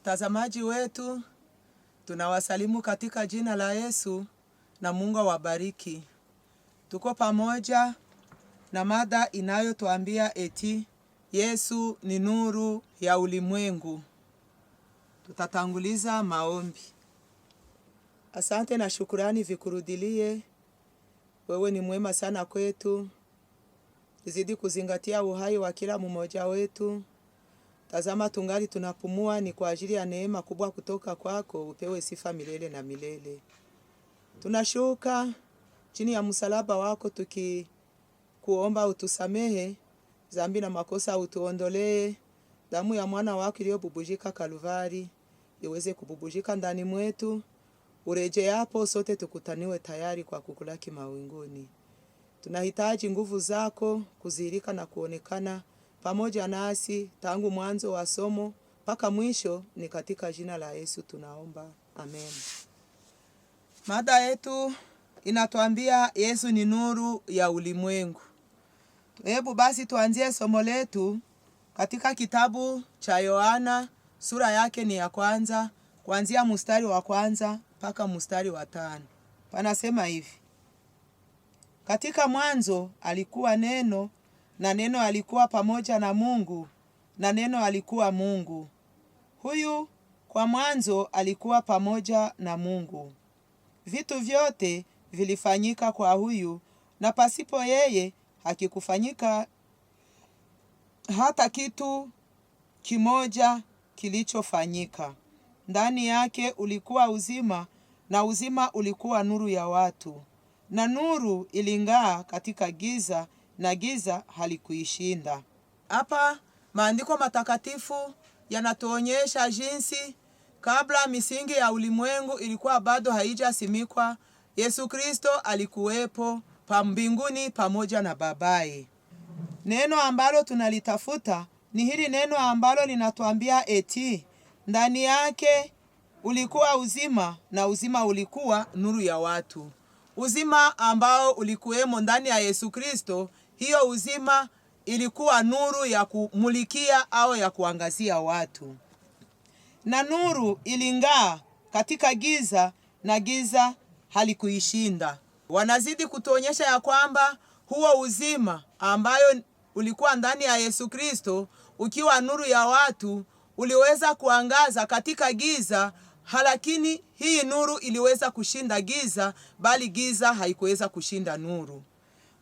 Watazamaji wetu, tunawasalimu katika jina la Yesu na Mungu awabariki. Tuko pamoja na mada inayotuambia eti Yesu ni nuru ya ulimwengu. Tutatanguliza maombi. Asante na shukurani vikurudilie. Wewe ni mwema sana kwetu. Zidi kuzingatia uhai wa kila mmoja wetu. Tazama tungali tunapumua ni kwa ajili ya neema kubwa kutoka kwako, upewe sifa milele na milele. Tunashuka chini ya msalaba wako tukikuomba utusamehe dhambi na makosa, utuondolee. Damu ya mwana wako iliyobubujika Kalvari iweze kububujika ndani mwetu. Urejee hapo sote tukutaniwe tayari kwa kukulaki mawinguni. Tunahitaji nguvu zako kuzirika na kuonekana pamoja nasi tangu mwanzo wa somo mpaka mwisho, ni katika jina la Yesu tunaomba. Amen. Mada yetu inatuambia Yesu ni nuru ya ulimwengu. Hebu basi tuanzie somo letu katika kitabu cha Yohana, sura yake ni ya kwanza, kuanzia mstari wa kwanza mpaka mstari wa 5. Panasema hivi: katika mwanzo alikuwa neno, na neno alikuwa pamoja na Mungu, na neno alikuwa Mungu. Huyu kwa mwanzo alikuwa pamoja na Mungu. Vitu vyote vilifanyika kwa huyu, na pasipo yeye hakikufanyika hata kitu kimoja kilichofanyika. Ndani yake ulikuwa uzima, na uzima ulikuwa nuru ya watu. Na nuru iling'aa katika giza, na giza halikuishinda. Hapa maandiko matakatifu yanatuonyesha jinsi kabla misingi ya ulimwengu ilikuwa bado haijasimikwa, Yesu Kristo alikuwepo pa mbinguni pamoja na Babaye. Neno ambalo tunalitafuta ni hili neno ambalo linatuambia eti ndani yake ulikuwa uzima, na uzima ulikuwa nuru ya watu. Uzima ambao ulikuwemo ndani ya Yesu Kristo, hiyo uzima ilikuwa nuru ya kumulikia au ya kuangazia watu. Na nuru iling'aa katika giza, na giza halikuishinda. Wanazidi kutuonyesha ya kwamba huo uzima ambayo ulikuwa ndani ya Yesu Kristo, ukiwa nuru ya watu, uliweza kuangaza katika giza, lakini hii nuru iliweza kushinda giza, bali giza haikuweza kushinda nuru.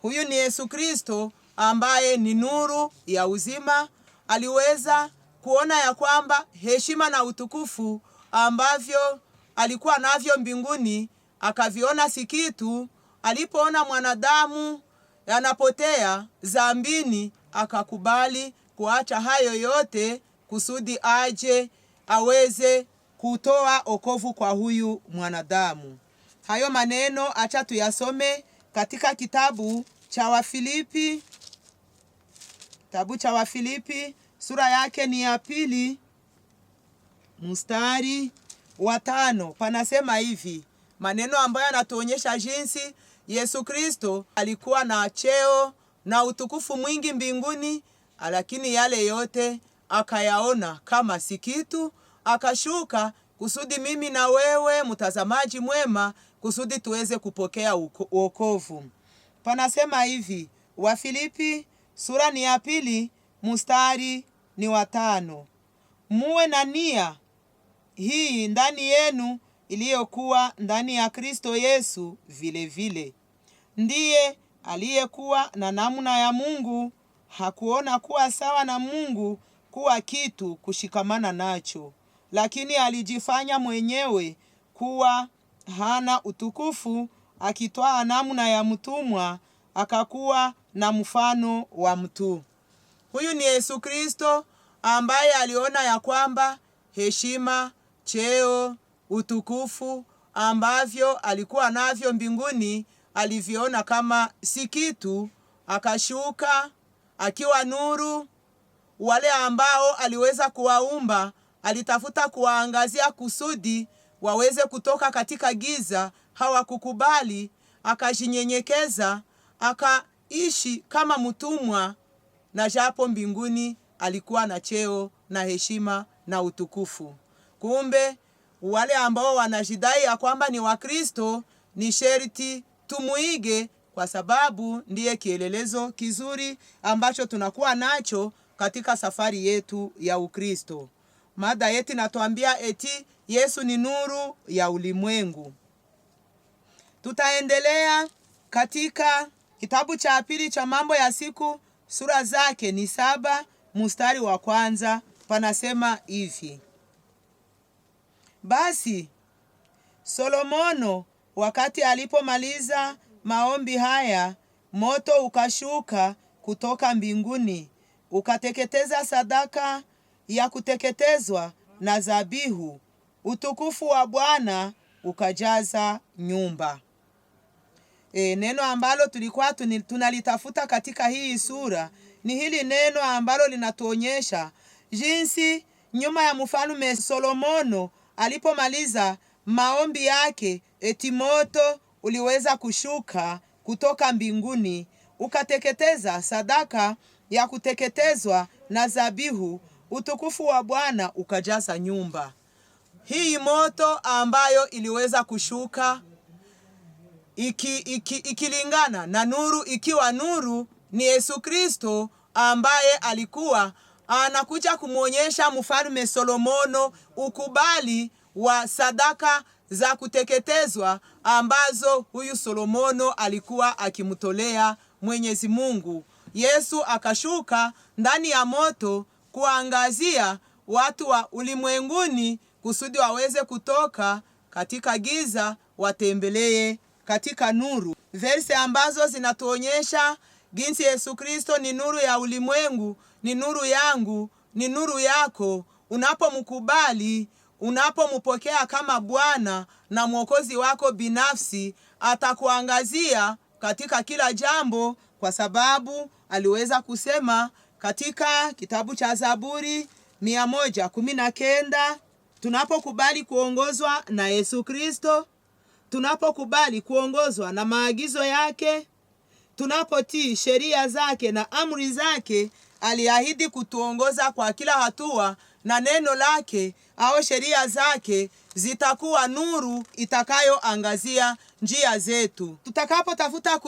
Huyu ni Yesu Kristo ambaye ni nuru ya uzima. Aliweza kuona ya kwamba heshima na utukufu ambavyo alikuwa navyo mbinguni akaviona si kitu. Alipoona mwanadamu anapotea dhambini, akakubali kuacha hayo yote kusudi aje aweze kutoa okovu kwa huyu mwanadamu. Hayo maneno acha tuyasome katika kitabu cha Wafilipi. Kitabu cha Wafilipi sura yake ni ya 2 mstari wa 5. Panasema hivi, maneno ambayo yanatuonyesha jinsi Yesu Kristo alikuwa na cheo na utukufu mwingi mbinguni, lakini yale yote akayaona kama si kitu, akashuka kusudi mimi na wewe mtazamaji mwema, kusudi tuweze kupokea wokovu. Panasema hivi, Wafilipi sura ni ya 2 mstari ni wa 5: muwe na nia hii ndani yenu iliyokuwa ndani ya Kristo Yesu vile vile. Ndiye aliyekuwa na namna ya Mungu, hakuona kuwa sawa na Mungu kuwa kitu kushikamana nacho, lakini alijifanya mwenyewe kuwa hana utukufu, akitwaa namna ya mtumwa, akakuwa na mfano wa mtu. Huyu ni Yesu Kristo ambaye aliona ya kwamba heshima, cheo, utukufu ambavyo alikuwa navyo mbinguni aliviona kama si kitu, akashuka akiwa nuru. Wale ambao aliweza kuwaumba alitafuta kuwaangazia kusudi waweze kutoka katika giza, hawakukubali. Akajinyenyekeza, akaishi kama mtumwa, na japo mbinguni alikuwa na cheo na heshima na utukufu. Kumbe wale ambao wanajidai ya kwamba ni Wakristo ni sherti tumuige, kwa sababu ndiye kielelezo kizuri ambacho tunakuwa nacho katika safari yetu ya Ukristo. Mada yetu inatuambia eti Yesu ni nuru ya ulimwengu. Tutaendelea katika kitabu cha pili cha Mambo ya Siku, sura zake ni 7, mstari wa 1, panasema hivi: Basi Solomono wakati alipomaliza maombi haya, moto ukashuka kutoka mbinguni, ukateketeza sadaka ya kuteketezwa na zabihu. Utukufu wa Bwana ukajaza nyumba. Neno ambalo tulikuwa tunalitafuta katika hii sura ni hili neno ambalo linatuonyesha jinsi nyuma ya mfalme Solomono alipomaliza maombi yake, eti moto uliweza kushuka kutoka mbinguni ukateketeza sadaka ya kuteketezwa na zabihu. Utukufu wa Bwana ukajaza nyumba. Hii moto ambayo iliweza kushuka ikilingana na nuru, ikiwa nuru ni Yesu Kristo, ambaye alikuwa anakuja kumuonyesha mfalme Solomono ukubali wa sadaka za kuteketezwa ambazo huyu Solomono alikuwa akimtolea Mwenyezi Mungu. Yesu akashuka ndani ya moto kuangazia watu wa ulimwenguni kusudi waweze kutoka katika giza watembelee katika nuru. Verse ambazo zinatuonyesha jinsi Yesu Kristo ni nuru ya ulimwengu, ni nuru yangu, ni nuru yako. Unapomkubali, unapompokea kama Bwana na Mwokozi wako binafsi, atakuangazia katika kila jambo, kwa sababu aliweza kusema katika kitabu cha Zaburi 119, tunapokubali kuongozwa na Yesu Kristo, tunapokubali kuongozwa na maagizo yake, tunapotii sheria zake na amri zake, aliahidi kutuongoza kwa kila hatua, na neno lake au sheria zake zitakuwa nuru itakayoangazia njia zetu. Tutakapotafuta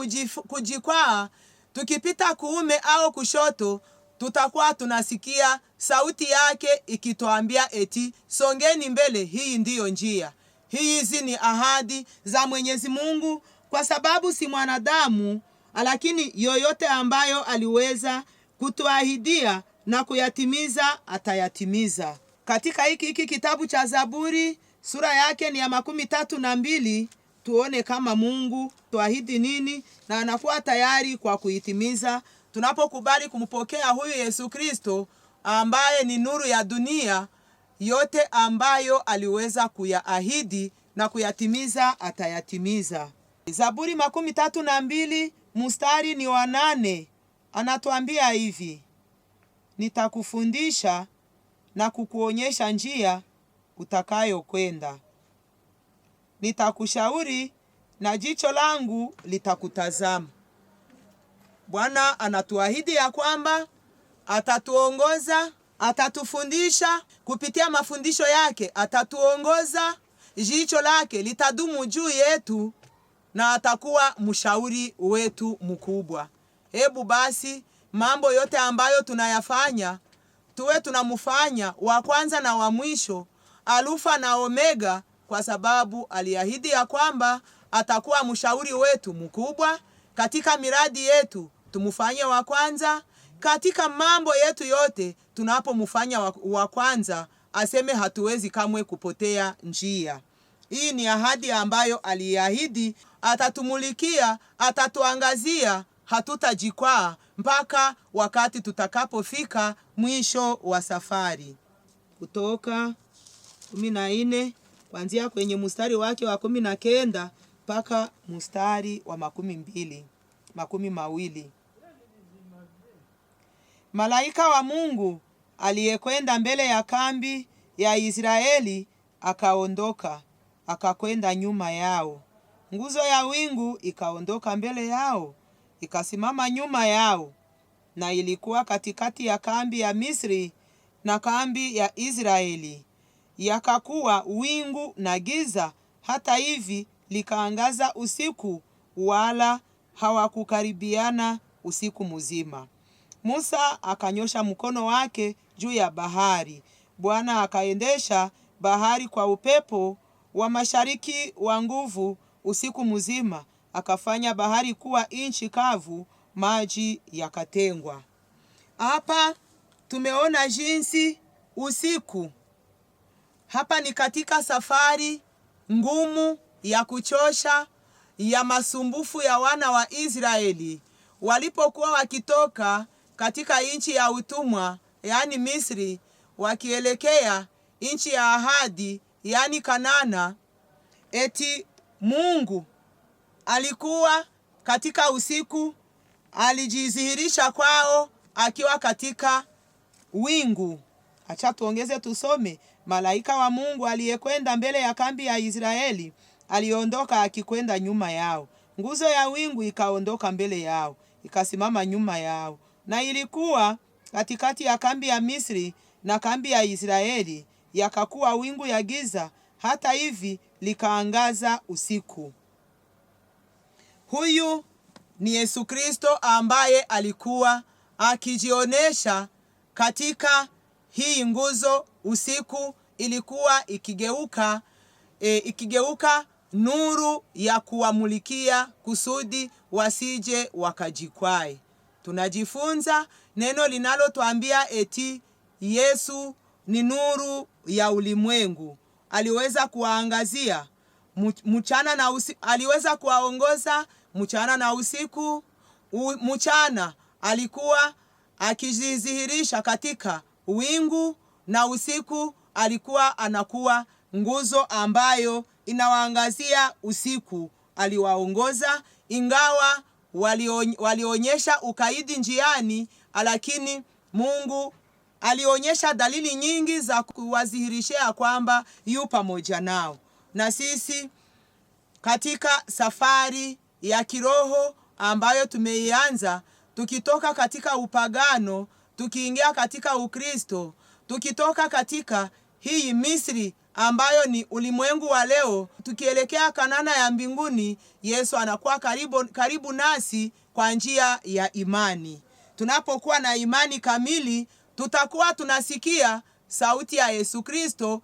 kujikwaa, tukipita kuume au kushoto, tutakuwa tunasikia sauti yake ikituambia eti songeni mbele, hii ndiyo njia. Hizi ni ahadi za Mwenyezi Mungu, kwa sababu si mwanadamu, lakini yoyote ambayo aliweza kutuahidia na kuyatimiza atayatimiza. Katika hiki kitabu cha Zaburi, sura yake ni ya 32, tuone kama Mungu tuahidi nini na anakuwa tayari kwa kuitimiza tunapokubali kumpokea huyu Yesu Kristo, ambaye ni nuru ya dunia. Yote ambayo aliweza kuyaahidi na kuyatimiza atayatimiza. Zaburi 32 mstari ni wa 8, anatuambia hivi: Nitakufundisha na kukuonyesha njia utakayokwenda. Nitakushauri na jicho langu litakutazama. Bwana anatuahidi ya kwamba atatuongoza, atatufundisha kupitia mafundisho yake, atatuongoza, jicho lake litadumu juu yetu, na atakuwa mshauri wetu mkubwa. Hebu basi mambo yote ambayo tunayafanya tuwe tunamfanya wa kwanza na wa mwisho, Alfa na Omega, kwa sababu aliahidi ya kwamba atakuwa mshauri wetu mkubwa. Katika miradi yetu tumufanye wa kwanza, katika mambo yetu yote tunapomfanya wa kwanza, aseme hatuwezi kamwe kupotea njia. Hii ni ahadi ambayo aliahidi atatumulikia, atatuangazia, hatutajikwaa mpaka wakati tutakapofika mwisho wa safari. Kutoka 14 kuanzia kwenye mstari wake wa 19 mpaka mstari wa 20. Malaika wa Mungu aliyekwenda mbele ya kambi ya Israeli akaondoka, akakwenda nyuma yao. Nguzo ya wingu ikaondoka mbele yao, ikasimama nyuma yao, na ilikuwa katikati ya kambi ya Misri na kambi ya Israeli. yakakuwa wingu na giza, hata hivi likaangaza usiku, wala hawakukaribiana usiku mzima. Musa akanyosha mkono wake juu ya bahari. Bwana akaendesha bahari kwa upepo wa mashariki wa nguvu usiku mzima, akafanya bahari kuwa nchi kavu, maji yakatengwa. Hapa tumeona jinsi usiku, hapa ni katika safari ngumu ya kuchosha ya masumbufu ya wana wa Israeli walipokuwa wakitoka katika nchi ya utumwa, yani Misri, wakielekea nchi ya ahadi, yani Kanana. Eti Mungu alikuwa katika usiku, alijidhihirisha kwao akiwa katika wingu. Acha tuongeze tusome. Malaika wa Mungu aliyekwenda mbele ya kambi ya Israeli aliondoka akikwenda nyuma yao. Nguzo ya wingu ikaondoka mbele yao, ikasimama nyuma yao, na ilikuwa katikati ya kambi ya Misri na kambi ya Israeli. Yakakuwa wingu ya giza, hata hivi likaangaza usiku. Huyu ni Yesu Kristo ambaye alikuwa akijionesha katika hii nguzo. Usiku ilikuwa ikigeuka nuru ya kuwamulikia kusudi wasije wakajikwae. Tunajifunza neno linalotuambia eti Yesu ni nuru ya ulimwengu. Aliweza kuwaangazia mchana na usiku, aliweza kuwaongoza mchana na usiku. Mchana alikuwa akijidhihirisha katika wingu, na usiku alikuwa anakuwa nguzo ambayo inawaangazia usiku. Aliwaongoza ingawa walionyesha ukaidi njiani, lakini Mungu alionyesha dalili nyingi za kuwadhihirishia kwamba yu pamoja nao. Na sisi katika safari ya kiroho ambayo tumeianza, tukitoka katika upagano tukiingia katika Ukristo, tukitoka katika hii Misri ambayo ni ulimwengu wa leo, tukielekea Kanana ya mbinguni, Yesu anakuwa karibu nasi kwa njia ya imani. Tunapokuwa na imani kamili, tutakuwa tunasikia sauti ya Yesu Kristo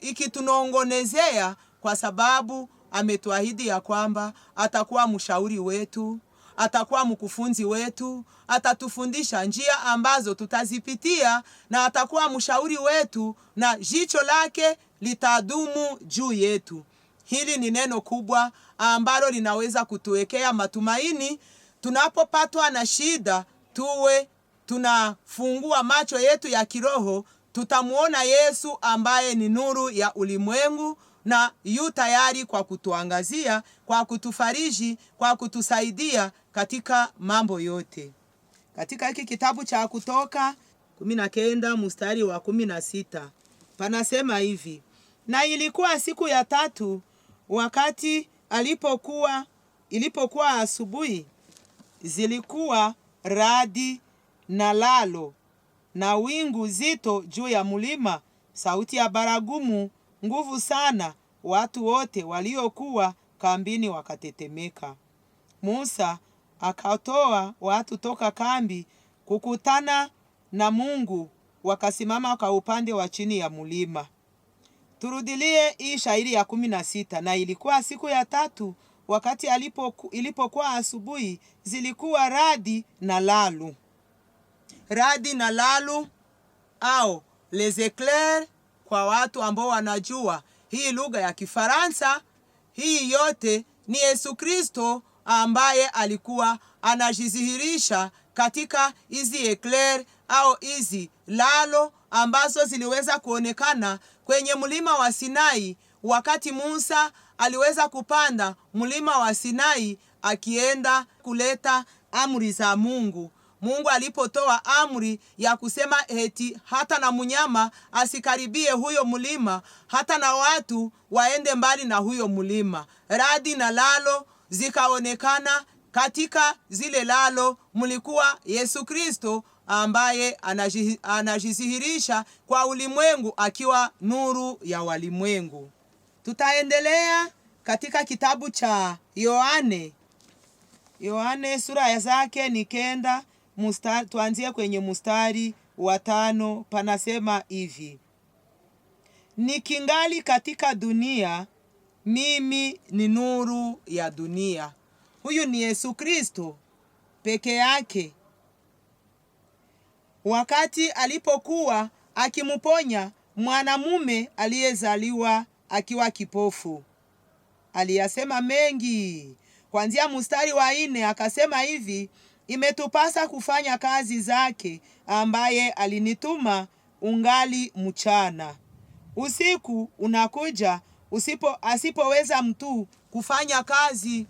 ikitunongonezea, kwa sababu ametuahidi ya kwamba atakuwa mshauri wetu, atakuwa mkufunzi wetu, atatufundisha njia ambazo tutazipitia, na atakuwa mshauri wetu, na jicho lake litadumu juu yetu. Hili ni neno kubwa ambalo linaweza kutuwekea matumaini. Tunapopatwa na shida, tuwe tunafungua macho yetu ya kiroho, tutamuona Yesu ambaye ni nuru ya ulimwengu, na yu tayari kwa kutuangazia, kwa kutufariji, kwa kutusaidia katika mambo yote. Katika hiki kitabu cha Kutoka 19 mstari wa 16 panasema hivi: na ilikuwa siku ya tatu, wakati ilipokuwa asubuhi, zilikuwa radi na lalo na wingu zito juu ya mlima, sauti ya baragumu nguvu sana. Watu wote waliokuwa kambini wakatetemeka. Musa akatoa watu toka kambi kukutana na Mungu, wakasimama kwa upande wa chini ya mlima. Turudilie hii shairi ya 16. Na ilikuwa siku ya tatu, wakati ilipokuwa asubuhi, zilikuwa radi na lalu. Radi na lalu au les éclairs kwa watu ambao wanajua hii lugha ya Kifaransa. Hii yote ni Yesu Kristo ambaye alikuwa anajidhihirisha katika hizi eclair au hizi lalo ambazo ziliweza kuonekana kwenye mlima wa Sinai, wakati Musa aliweza kupanda mlima wa Sinai akienda kuleta amri za Mungu. Mungu alipotoa amri ya kusema eti hata na mnyama asikaribie huyo mlima, hata na watu waende mbali na huyo mlima, radi na lalo zikaonekana. Katika zile lalo mlikuwa Yesu Kristo ambaye anajidhihirisha kwa ulimwengu akiwa nuru ya walimwengu. Tutaendelea katika kitabu cha Yohane sura ya zake ni 9, tuanzie kwenye mstari wa 5. Panasema hivi: nikingali katika dunia, mimi ni nuru ya dunia. Huyu ni Yesu Kristo peke yake. Wakati alipokuwa akimponya mwanamume aliyezaliwa akiwa kipofu, aliyasema mengi. Kuanzia mstari wa 4 akasema hivi: imetupasa kufanya kazi zake ambaye alinituma ungali mchana. Usiku unakuja asipoweza mtu kufanya kazi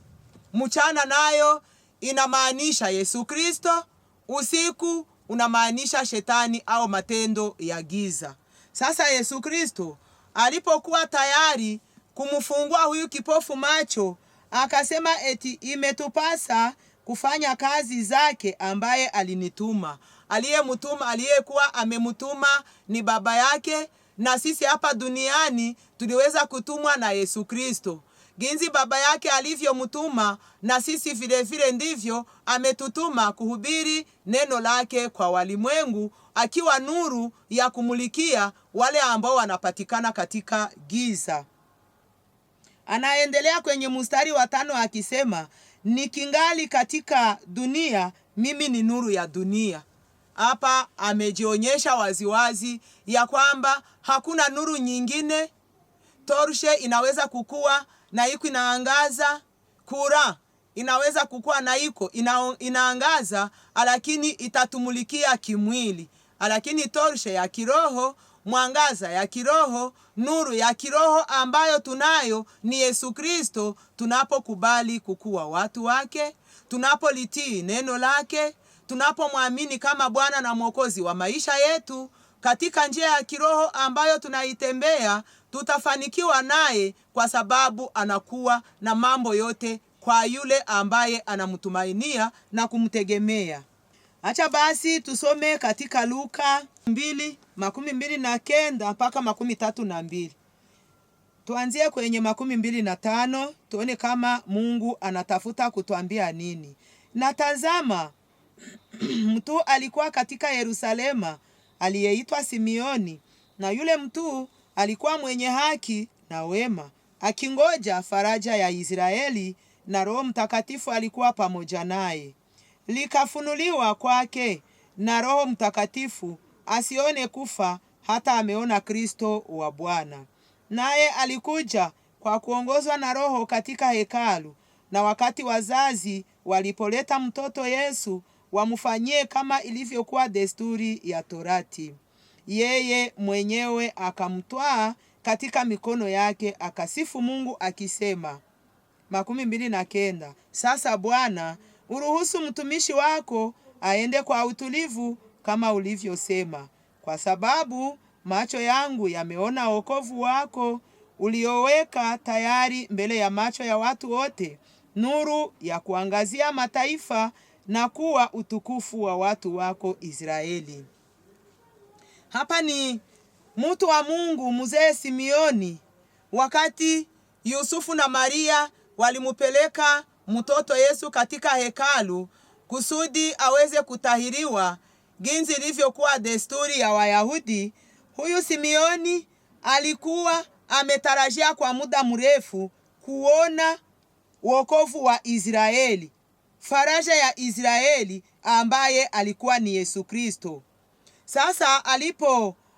mchana, nayo inamaanisha Yesu Kristo. Usiku unamaanisha shetani au matendo ya giza. Sasa Yesu Kristo alipokuwa tayari kumfungua huyu kipofu macho, akasema eti imetupasa kufanya kazi zake ambaye alinituma. Aliyekuwa amemtuma ni Baba yake, na sisi hapa duniani tuliweza kutumwa na Yesu Kristo. Ginzi Baba yake alivyomtuma, na sisi vile vile ndivyo ametutuma kuhubiri neno lake kwa walimwengu, akiwa nuru ya kumulikia wale ambao wanapatikana katika giza. Anaendelea kwenye mstari wa 5 akisema, nikingali katika dunia, mimi ni nuru ya dunia. Hapa amejionyesha waziwazi ya kwamba hakuna nuru nyingine. Torshe inaweza kukua na iko inaangaza, kura inaweza kukua na iko inaangaza, lakini itatumulikia kimwili. Lakini torshe ya kiroho, mwangaza ya kiroho, nuru ya kiroho ambayo tunayo ni Yesu Kristo. Tunapokubali kukuwa watu wake, tunapolitii neno lake, tunapomwamini kama Bwana na Mwokozi wa maisha yetu, katika njia ya kiroho ambayo tunaitembea, tutafanikiwa naye, kwa sababu anakuwa na mambo yote kwa yule ambaye anamtumainia na kumtegemea. Acha basi tusome katika Luka 2:29 mpaka 32. Tuanzie kwenye 25, tuone kama Mungu anatafuta kutuambia nini. Na tazama, mtu alikuwa katika Yerusalema aliyeitwa Simioni, na yule mtu alikuwa mwenye haki na wema, akingoja faraja ya Israeli, na Roho Mtakatifu alikuwa pamoja naye. Likafunuliwa kwake na Roho Mtakatifu asione kufa hata ameona Kristo wa Bwana. Naye alikuja kwa kuongozwa na Roho katika hekalu, na wakati wazazi walipoleta mtoto Yesu wamfanyie kama ilivyokuwa desturi ya Torati, yeye mwenyewe akamtwaa katika mikono yake, akasifu Mungu akisema. 29, sasa Bwana, uruhusu mtumishi wako aende kwa utulivu kama ulivyosema, kwa sababu macho yangu yameona wokovu wako ulioweka tayari mbele ya macho ya watu wote, nuru ya kuangazia mataifa na kuwa utukufu wa watu wako Israeli. Hapa ni mtu wa Mungu mzee Simioni. Wakati Yusufu na Maria walimupeleka mtoto Yesu katika hekalu kusudi aweze kutahiriwa, ginzi ilivyokuwa desturi ya Wayahudi, huyu Simioni alikuwa ametarajia kwa muda mrefu kuona wokovu wa Israeli, faraja ya Israeli ambaye alikuwa ni Yesu Kristo. Sasa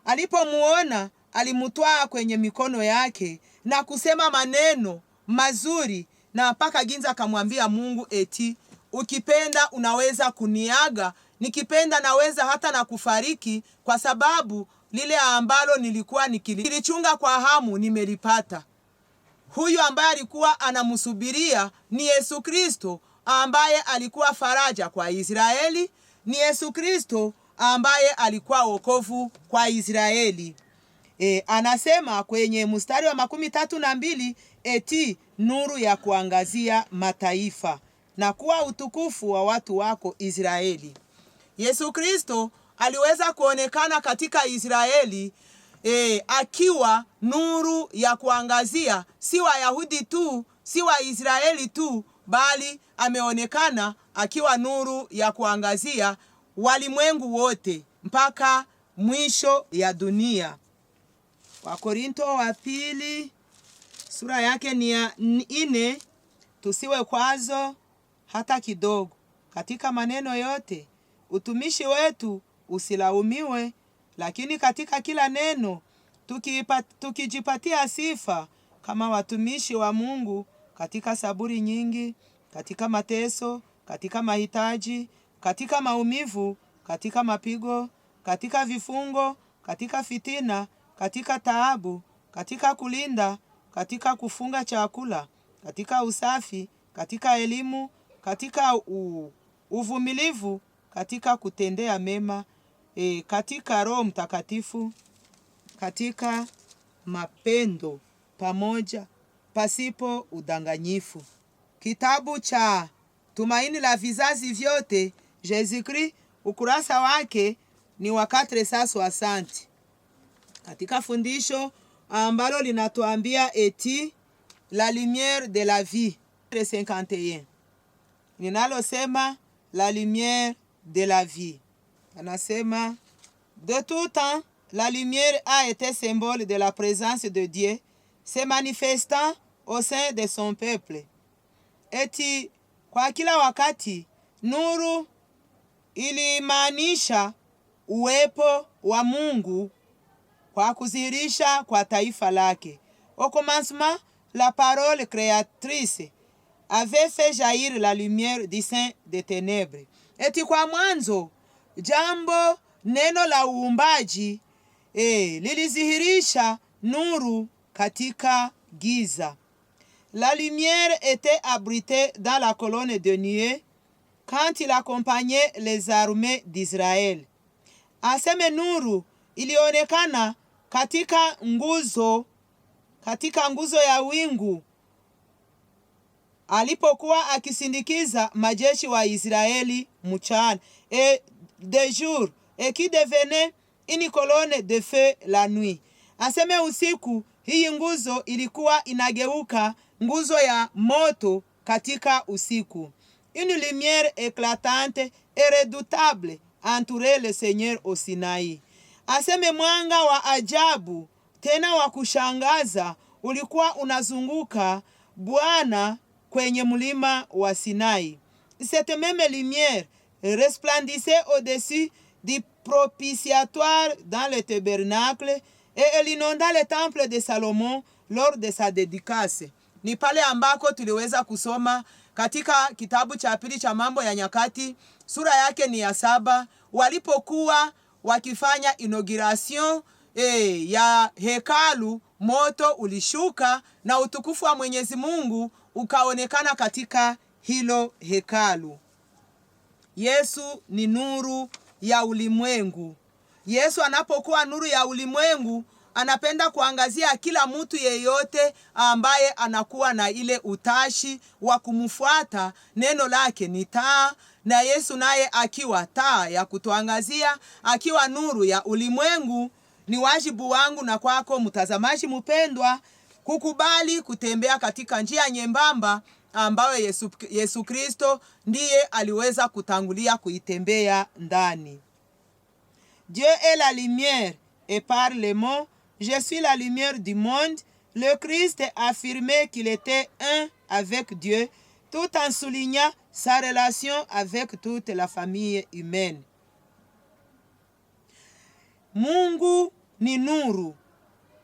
alipomuona, alimutwaa kwenye mikono yake na kusema maneno mazuri, na mpaka ginza akamwambia Mungu eti, ukipenda unaweza kuniaga, nikipenda naweza hata na kufariki, kwa sababu lile ambalo nilikuwa nikilichunga kwa hamu nimelipata. Huyu ambaye alikuwa anamsubiria ni Yesu Kristo, ambaye alikuwa faraja kwa Israeli, ni Yesu Kristo ambaye alikuwa wokovu kwa Israeli. Anasema kwenye mstari wa 32 eti nuru ya kuangazia mataifa na kuwa utukufu wa watu wako Israeli. Yesu Kristo aliweza kuonekana katika Israeli akiwa nuru ya kuangazia si Wayahudi tu, si Waisraeli tu, bali ameonekana akiwa nuru ya kuangazia walimwengu wote mpaka mwisho ya dunia. Wakorinto wa pili sura yake ni ya 4. Tusiwe kwazo hata kidogo katika maneno yote. Utumishi wetu usilaumiwe, lakini katika kila neno tukijipatia sifa kama watumishi wa Mungu, katika saburi nyingi, katika mateso, katika mahitaji, katika maumivu, katika mapigo, katika vifungo, katika fitina, katika taabu, katika kulinda, katika kufunga chakula, katika usafi, katika elimu, katika uvumilivu, katika kutendea mema, katika Roho Mtakatifu, katika mapendo pamoja, pasipo udanganyifu. Kitabu cha Tumaini la Vizazi Vyote, Jésus-Christ, ukurasa wake ni wa 460. Katika fundisho ambalo linatuambia eti la lumière de la vie 51, ninalosema la lumière de la vie, anasema de tout temps la lumière a été symbole de la présence de Dieu se manifestant au sein de son peuple. Eti kwa kila wakati nuru ilimaanisha uwepo wa Mungu kwa kuzihirisha kwa taifa lake. Au commencement, la parole créatrice avait fait jaillir la lumière du sein des ténèbres. Eti kwa mwanzo jambo neno la uumbaji lilizihirisha nuru katika giza. La lumière était abritée dans la colonne de nuée quand il accompagnait les armées d'Israël. Aseme nuru ilionekana katika nguzo ya wingu alipokuwa akisindikiza majeshi wa Israeli mchana, et de jour, et qui devenait une colonne de feu la nuit. Aseme usiku hii nguzo ilikuwa inageuka nguzo ya moto katika usiku. Une lumière éclatante et redoutable entourait le Seigneur au Sinaï. Aseme mwanga wa ajabu tena wa kushangaza ulikuwa unazunguka Bwana kwenye mlima wa Sinai. Cette même lumière resplendissait au-dessus du propitiatoire dans le tabernacle et elle inonda le temple de Salomon lors de sa dédicace. Ni pale ambako tuliweza kusoma katika kitabu cha pili cha Mambo ya Nyakati sura yake ni ya 7, walipokuwa wakifanya inauguration ya hekalu, moto ulishuka na utukufu wa Mwenyezi Mungu ukaonekana katika hilo hekalu. Yesu ni nuru ya ulimwengu. Yesu anapokuwa nuru ya ulimwengu, anapenda kuangazia kila mtu yeyote ambaye anakuwa na ile utashi wa kumfuata. Neno lake ni taa, na Yesu naye akiwa taa ya kutuangazia, akiwa nuru ya ulimwengu. Ni wajibu wangu na kwako mtazamaji mpendwa kukubali kutembea katika njia nyembamba ambayo Yesu Kristo ndiye aliweza kutangulia kuitembea ndani. Dieu est la lumière et par les mots je suis la lumière du monde, le Christ affirmait qu'il était un avec Dieu tout en soulignant sa relation avec toute la famille humaine. Mungu ni nuru.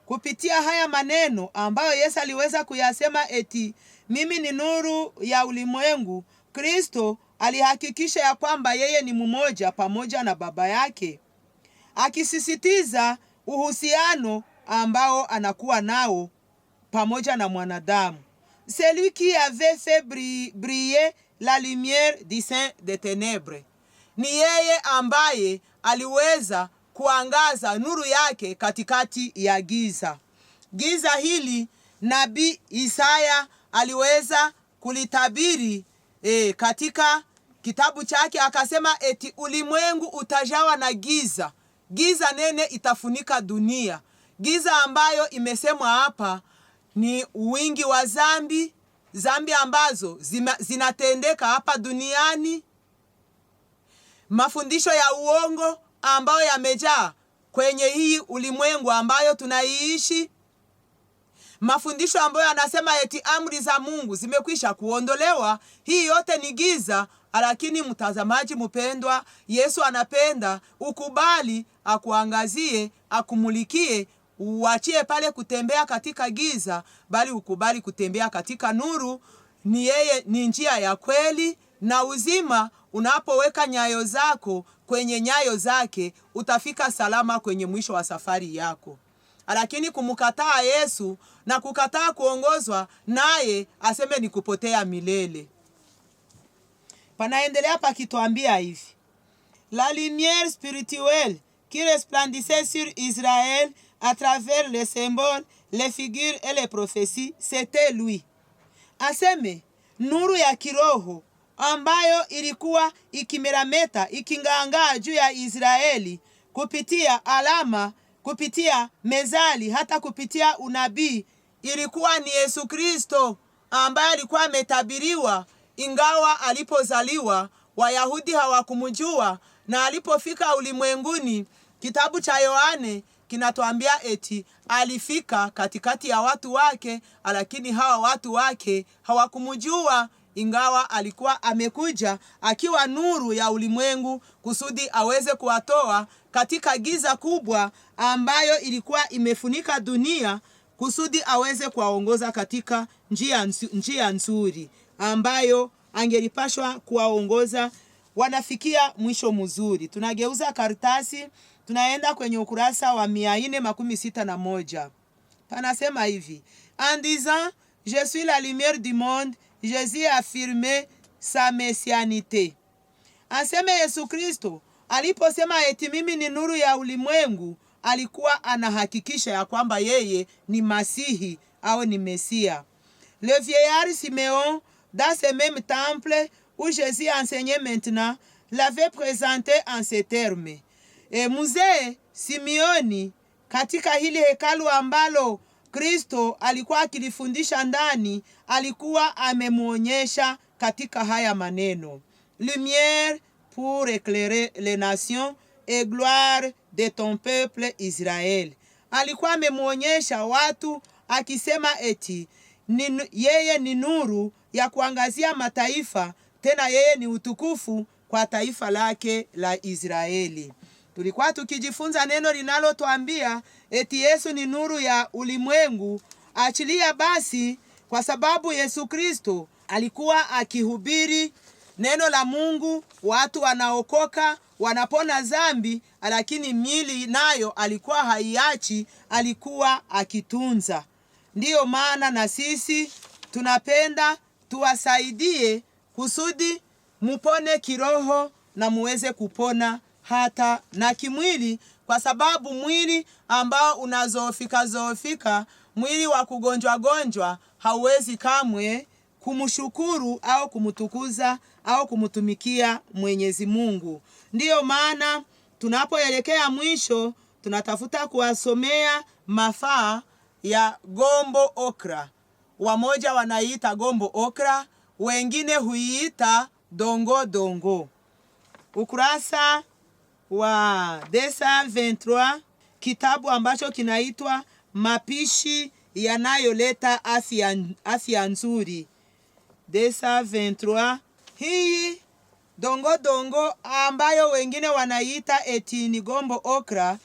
Kupitia haya maneno ambayo Yesu aliweza kuyasema eti mimi ni nuru ya ulimwengu, Kristo alihakikisha ya kwamba yeye ni mmoja pamoja na Baba yake, akisisitiza uhusiano ambao anakuwa nao pamoja na mwanadamu. Celui qui avait fait briller la lumière du sein des ténèbres. Ni yeye ambaye aliweza kuangaza nuru yake katikati ya giza. Giza hili Nabii Isaya aliweza kulitabiri katika kitabu chake akasema eti ulimwengu utajawa na giza. Giza nene itafunika dunia. Giza ambayo imesemwa hapa ni wingi wa zambi ambazo zinatendeka hapa duniani. Mafundisho ya uongo ambayo yamejaa kwenye hii ulimwengu ambayo tunaiishi. Mafundisho ambayo yanasema eti amri za Mungu zimekwisha kuondolewa. Hii yote ni giza, lakini mtazamaji mpendwa, Yesu anapenda ukubali, akuangazie, akumulikie, uachie pale kutembea katika giza, bali ukubali kutembea katika nuru. Ni yeye ni njia ya kweli na uzima. Unapoweka nyayo zako kwenye nyayo zake, utafika salama kwenye mwisho wa safari yako. Lakini kumkataa Yesu na kukataa kuongozwa naye, aseme ni kupotea milele. Panaendelea pakituambia hivi: la lumière spirituelle qui resplendissait sur Israël à travers les symboles, les figures et les prophéties, c'était lui. Aseme nuru ya kiroho ambayo ilikuwa ikimerameta, ikingaangaa juu ya Israeli kupitia alama, kupitia mezali, hata kupitia unabii, ilikuwa ni Yesu Kristo ambaye alikuwa ametabiriwa. Ingawa alipozaliwa Wayahudi hawakumjua, na alipofika ulimwenguni, kitabu cha Yohane kinatuambia eti alifika katikati ya watu wake, lakini hawa watu wake hawakumjua. Ingawa alikuwa amekuja akiwa nuru ya ulimwengu kusudi aweze kuwatoa katika giza kubwa ambayo ilikuwa imefunika dunia, kusudi aweze kuwaongoza katika njia nzuri ambayo angelipashwa kuwaongoza wanafikia mwisho mzuri. Tunageuza karatasi, tunaenda kwenye ukurasa wa 461. Panasema hivi: en disant je suis la lumière du monde, Jésus a affirmé sa messianité. Aseme Yesu Kristo aliposema eti mimi ni nuru ya ulimwengu, alikuwa anahakikisha ya kwamba yeye ni Masihi au ni Mesia. Le vieillard Simeon, dans ce même temple où Jésus enseignait maintenant, l'avait présenté en ces termes. Mzee Simeoni katika hili hekalu ambalo Kristo alikuwa akilifundisha ndani, alikuwa amemuonyesha katika haya maneno: lumière pour éclairer les nations et gloire de ton peuple Israël. Alikuwa amemuonyesha watu akisema eti yeye ni nuru ya kuangazia mataifa, tena yeye ni utukufu kwa taifa lake la Israeli. Tulikuwa tukijifunza neno linalotuambia eti Yesu ni nuru ya ulimwengu. Achilia basi, kwa sababu Yesu Kristo alikuwa akihubiri neno la Mungu, watu wanaokoka, wanapona zambi, lakini miili nayo alikuwa haiachi, alikuwa akitunza. Ndiyo maana na sisi tunapenda tuwasaidie kusudi mupone kiroho na muweze kupona hata na kimwili, kwa sababu mwili ambao unazofika, mwili wa kugonjwa, hauwezi kamwe kumshukuru au kumtukuza au kumtumikia Mwenyezi Mungu. Ndiyo maana tunapoelekea mwisho, tunatafuta kuwasomea mafaa ya gombo okra. Wamoja wanaita gombo okra, wengine huiita dongo. Ukurasa wa 223, kitabu ambacho kinaitwa mapishi yanayoleta afya nzuri. 223. Hii dongo ambayo wengine wanaita eti ni gombo okra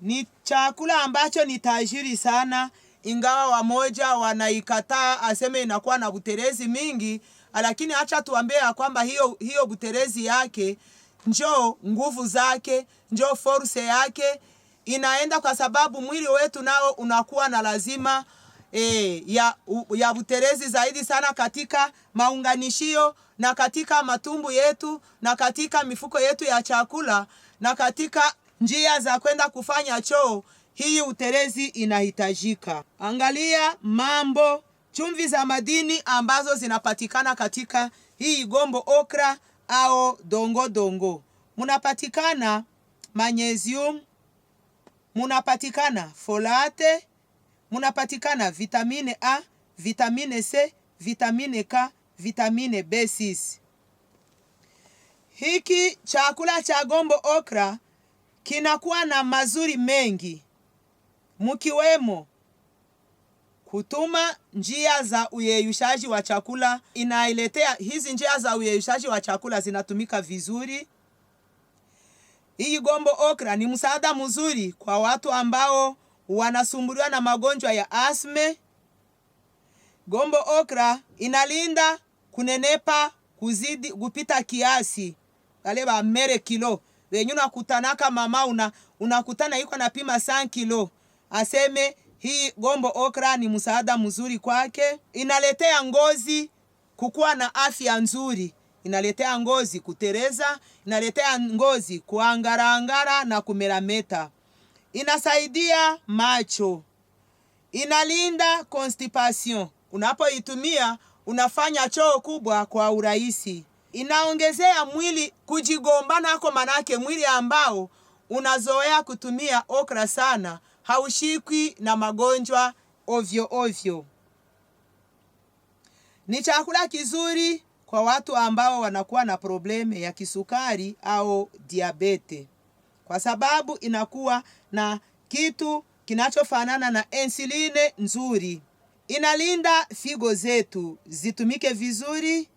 ni chakula ambacho ni tajiri sana, ingawa wamoja wanaikataa, aseme inakuwa na buterezi mingi. Lakini acha tuambie kwamba hiyo buterezi yake njoo nguvu zake, njoo force yake inaenda, kwa sababu mwili wetu nao unakuwa na lazima ya buterezi zaidi sana katika maunganishio na katika matumbu yetu na katika mifuko yetu ya chakula na katika njia za kwenda kufanya choo. Hii uterezi inahitajika. Angalia Mambo chumvi za madini ambazo zinapatikana katika hii gombo okra au dongo. Munapatikana magnesium, munapatikana folate, munapatikana vitamine A, vitamine C, vitamine K, vitamine B6. Hiki chakula cha gombo okra kinakuwa na mazuri mengi, mukiwemo kutuma njia za uyeyushaji wa chakula. Inailetea hizi njia za uyeyushaji wa chakula zinatumika vizuri. Hii gombo okra ni msaada mzuri kwa watu ambao wanasumbuliwa na magonjwa ya asme. Gombo okra inalinda kunenepa kuzidi kupita kiasi. Wale ba mere kilo wenye unakutanaka mama unakutana yuko napima 5 kilo, aseme hii gombo okra ni msaada mzuri kwake. Inaletea ngozi kukua na afya nzuri, inaletea ngozi kutereza, inaletea ngozi kuangara na kumerameta. Inasaidia macho, inalinda constipation. Unapoitumia unafanya choo kubwa kwa urahisi. Inaongezea mwili kujigombana, kwa manake mwili ambao unazoea kutumia okra sana haushikwi na magonjwa ovyo. Ni chakula kizuri kwa watu ambao wanakuwa na probleme ya kisukari au diabete, kwa sababu inakuwa na kitu kinachofanana na insuline nzuri. Inalinda figo zetu zitumike vizuri.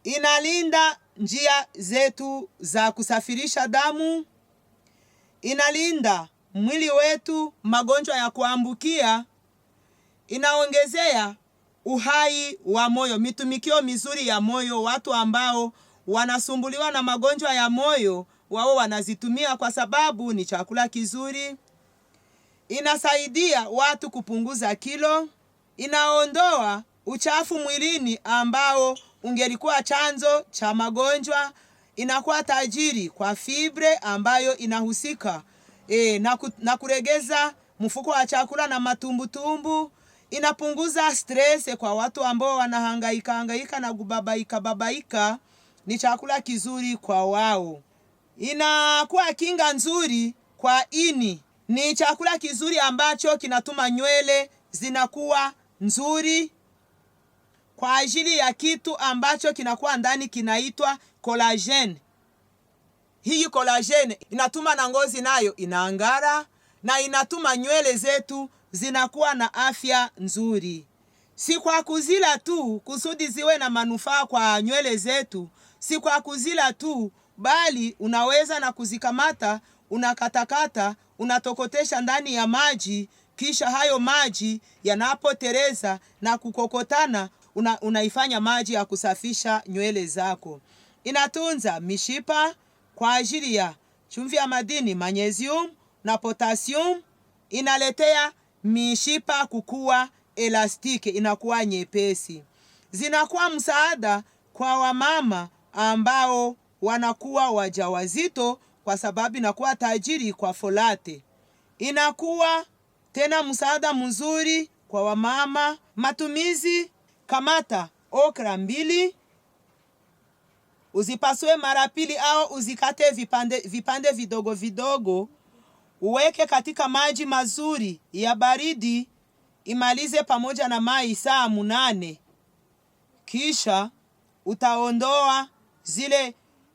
Inalinda njia zetu za kusafirisha damu. Inalinda mwili wetu magonjwa ya kuambukia. Inaongezea uhai wa moyo, mitumikio mizuri ya moyo. Watu ambao wanasumbuliwa na magonjwa ya moyo wao wanazitumia kwa sababu ni chakula kizuri. Inasaidia watu kupunguza kilo. Inaondoa uchafu mwilini ambao ungelikuwa chanzo cha magonjwa. Inakuwa tajiri kwa fibre ambayo inahusika na kuregeza mfuko wa chakula na matumbutumbu. Inapunguza stress kwa watu ambao wanahangaika na kubabaika. Ni chakula kizuri kwa wao. Inakuwa kinga nzuri kwa ini. Ni chakula kizuri ambacho kinatuma nywele zinakuwa nzuri, kwa ajili ya kitu ambacho kinakuwa ndani kinaitwa collagen. Hii collagen inatuma na ngozi nayo inaangara, na inatuma nywele zetu zinakuwa na afya nzuri. Si kwa kuzila tu kusudi ziwe na manufaa kwa nywele zetu, si kwa kuzila tu, bali unaweza na kuzikamata, unakatakata, unatokotesha ndani ya maji, kisha hayo maji yanapotereza na kukokotana, unaifanya maji ya kusafisha nywele zako. Inatunza mishipa kwa ajili ya chumvi ya madini magnesium na potassium. Inaletea mishipa kukua elastike, inakuwa nyepesi. Zinakuwa msaada kwa wamama ambao wanakuwa wajawazito, kwa sababu inakuwa tajiri kwa folate. Inakuwa tena msaada mzuri kwa wamama. Matumizi: kamata okra 2, uzipasue mara 2 au uzikate vipande vidogo, uweke katika maji mazuri ya baridi, imalize pamoja na mai saa 8. Kisha utaondoa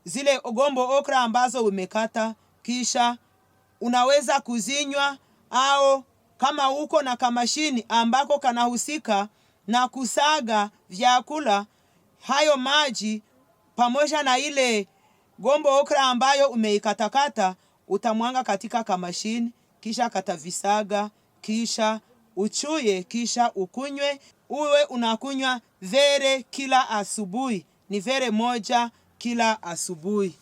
zile gombo okra ambazo umekata. Kisha unaweza kuzinywa, au kama uko na kamashini ambako kanahusika na kusaga vyakula, hayo maji pamoja na ile gombo okra ambayo umeikatakata utamwanga katika kamashini, kisha katavisaga, kisha uchuye, kisha ukunywe. Uwe unakunywa vere kila asubuhi, ni vere 1 kila asubuhi.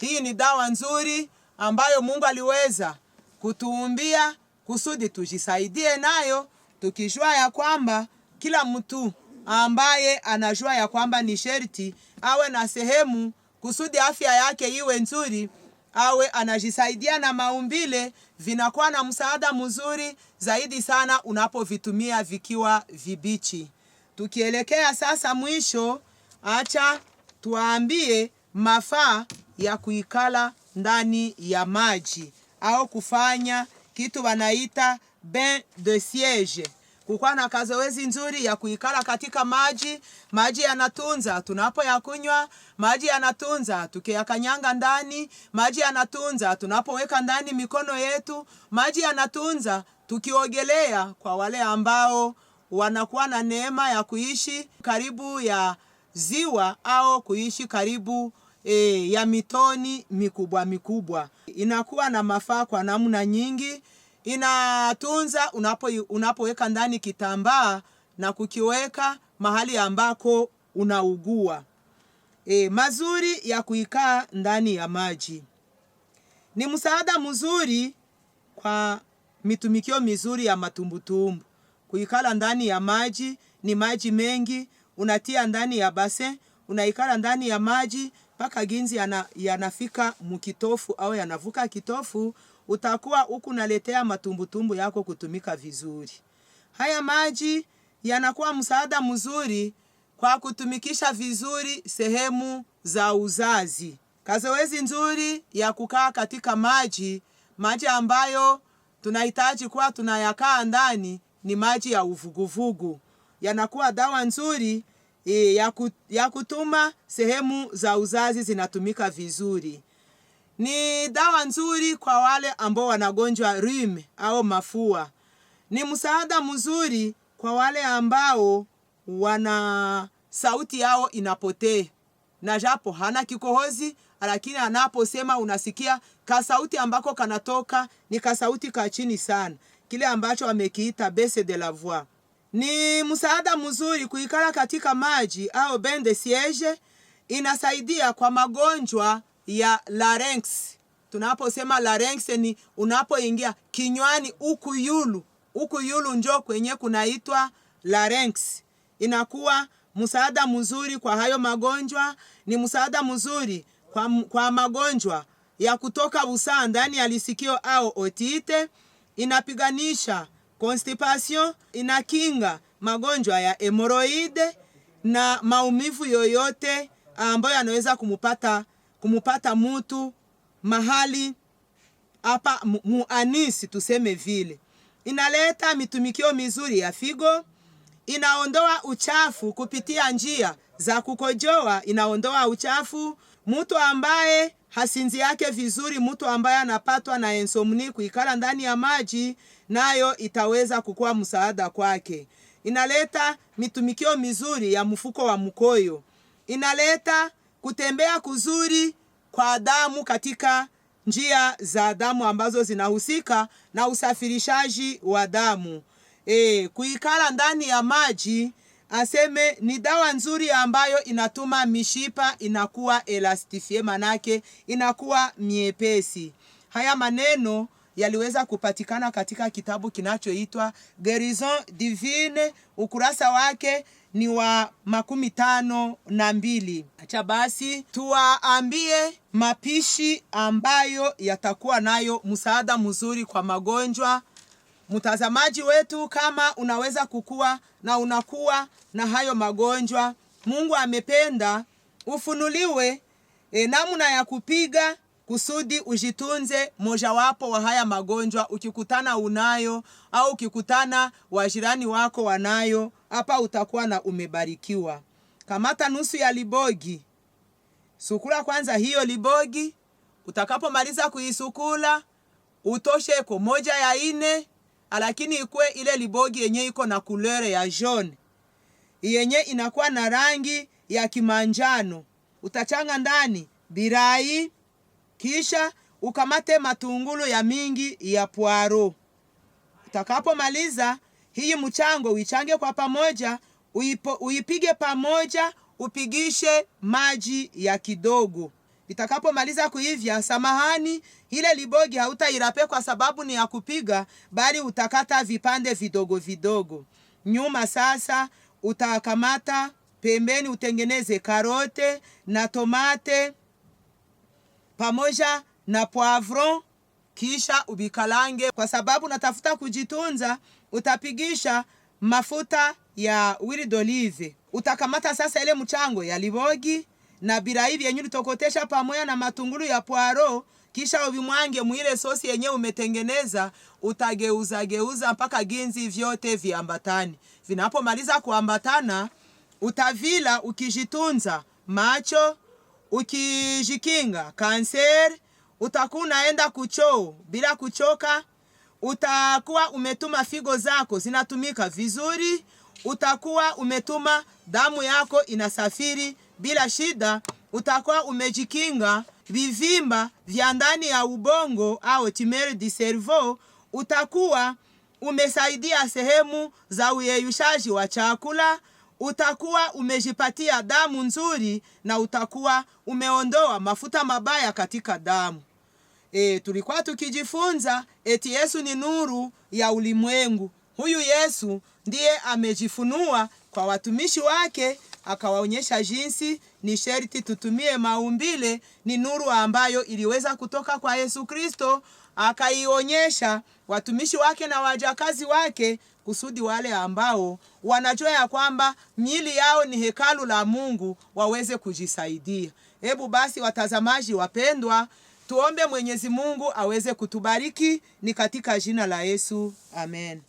Hii ni dawa nzuri ambayo Mungu aliweza kutuumbia kusudi tujisaidie nayo, tukijua ya kwamba kila mtu ambaye anajua ya kwamba ni sherti awe na sehemu kusudi afya yake iwe nzuri. awe anajisaidia na maumbile, vinakuwa na msaada mzuri zaidi sana unapovitumia vikiwa vibichi. Tukielekea sasa mwisho, acha tuambie mafaa ya kuikala ndani ya maji au kufanya kitu wanaita bain de siege. Kukuwa na kazoezi nzuri ya kuikala katika maji. Maji yanatunza tunapo ya kunywa, maji yanatunza tukiyakanyanga ndani, maji yanatunza tunapoweka ndani mikono yetu, maji yanatunza tukiogelea kwa wale ambao wanakuwa na neema ya kuishi karibu ya ziwa au kuishi karibu ya mitoni mikubwa mikubwa. Inakuwa na mafaa kwa namna nyingi. Inatunza unapoweka ndani kitambaa na kukiweka mahali ambako unaugua. Mazuri ya kuikaa ndani ya maji. Ni msaada mzuri kwa mitumikio mizuri ya matumbutumbu. Kuikala ndani ya maji, ni maji mengi, unatia ndani ya basin, unaikala ndani ya maji mpaka ginzi yanafika mukitofu au yanavuka kitofu, utakuwa huku naletea matumbutumbu yako kutumika vizuri. Haya maji yanakuwa msaada mzuri kwa kutumikisha vizuri sehemu za uzazi. Kazoezi nzuri ya kukaa katika maji, maji ambayo tunahitaji kuwa tunayakaa ndani ni maji ya uvuguvugu. Yanakuwa dawa nzuri ya kutuma sehemu za uzazi zinatumika vizuri. Ni dawa nzuri kwa wale ambao wanagonjwa rhume au mafua. Ni msaada mzuri kwa wale ambao wana sauti yao inapotea. Na japo hana kikohozi, lakini anaposema unasikia kasauti ambako kanatoka ni kasauti ka chini sana. Kile ambacho wamekiita baisse de la voix. Ni msaada mzuri kuikala katika maji au bain de siege. Inasaidia kwa magonjwa ya larynx. Tunaposema larynx ni unapoingia kinywani uku yulu njo kwenye kunaitwa larynx. Inakuwa msaada mzuri kwa hayo magonjwa. Ni msaada mzuri kwa magonjwa ya kutoka usaha ndani ya lisikio au otite. Inapiganisha constipation, inakinga magonjwa ya hemorrhoide na maumivu yoyote ambayo yanaweza kumupata mtu mahali hapa muanisi tuseme vile. Inaleta mitumikio mizuri ya figo. Inaondoa uchafu kupitia njia za kukojoa, inaondoa uchafu. Mtu ambaye hasinzi yake vizuri, mtu ambaye anapatwa na insomnia, kuikala ndani ya maji nayo itaweza kukua msaada kwake. Inaleta mitumikio mizuri ya mfuko wa mkoyo. Inaleta kutembea kuzuri kwa damu katika njia za damu ambazo zinahusika na usafirishaji wa damu. Kuikala ndani ya maji aseme ni dawa nzuri ambayo inatuma mishipa inakuwa elastifie, manake inakuwa miepesi. Haya maneno yaliweza kupatikana katika kitabu kinachoitwa Guérison Divine, ukurasa wake ni wa 52. Acha basi tuwaambie mapishi ambayo yatakuwa nayo msaada mzuri kwa magonjwa. Mtazamaji wetu, kama unaweza kukua na unakuwa na hayo magonjwa, Mungu amependa ufunuliwe namna ya kupiga kusudi ujitunze mojawapo wa haya magonjwa. Ukikutana unayo au ukikutana wajirani wako wanayo, hapa utakuwa na umebarikiwa. Kamata nusu ya libogi. Sukula kwanza hiyo libogi. Utakapomaliza kuisukula, utoshe kwa 1/4, lakini ikwe ile libogi yenye iko na couleur ya jaune. Yenye inakuwa na rangi ya kimanjano. Utachanga ndani birai, kisha ukamate matungulu ya mingi ya poaro. Utakapomaliza hii mchango uichange kwa pamoja, uipige pamoja, upigishe maji ya kidogo. Itakapomaliza kuivya, samahani, ile libogi hautairape kwa sababu ni ya kupiga, bali utakata vipande vidogo vidogo. Nyuma sasa utakamata pembeni utengeneze karote na tomate pamoja na poivron, kisha ubikalange. Kwa sababu natafuta kujitunza, utapigisha mafuta ya huile d'olive. Utakamata sasa ile mchango ya libogi na birai vyenye utokotesha pamoja na matungulu ya poaro, kisha ubimwange muile sosi yenye umetengeneza. Utageuza mpaka ginzi vyote viambatani. Vinapomaliza kuambatana, utavila ukijitunza macho, ukijikinga kanser. Utakuwa unaenda kuchoo bila kuchoka. Utakuwa umetuma figo zako zinatumika vizuri. Utakuwa umetuma damu yako inasafiri bila shida. Utakuwa umejikinga vivimba vya ndani ya ubongo au tumeur du cerveau. Utakuwa umesaidia sehemu za uyeyushaji wa chakula. Utakuwa umejipatia damu nzuri na utakuwa umeondoa mafuta mabaya katika damu. Tulikuwa tukijifunza eti Yesu ni nuru ya ulimwengu. Huyu Yesu ndiye amejifunua kwa watumishi wake, akawaonyesha jinsi ni sherti tutumie maumbile. Ni nuru ambayo iliweza kutoka kwa Yesu Kristo, akaionyesha watumishi wake na wajakazi wake, kusudi wale ambao wanajua ya kwamba miili yao ni hekalu la Mungu waweze kujisaidia. Hebu basi watazamaji wapendwa, tuombe Mwenyezi Mungu aweze kutubariki, ni katika jina la Yesu. Amen.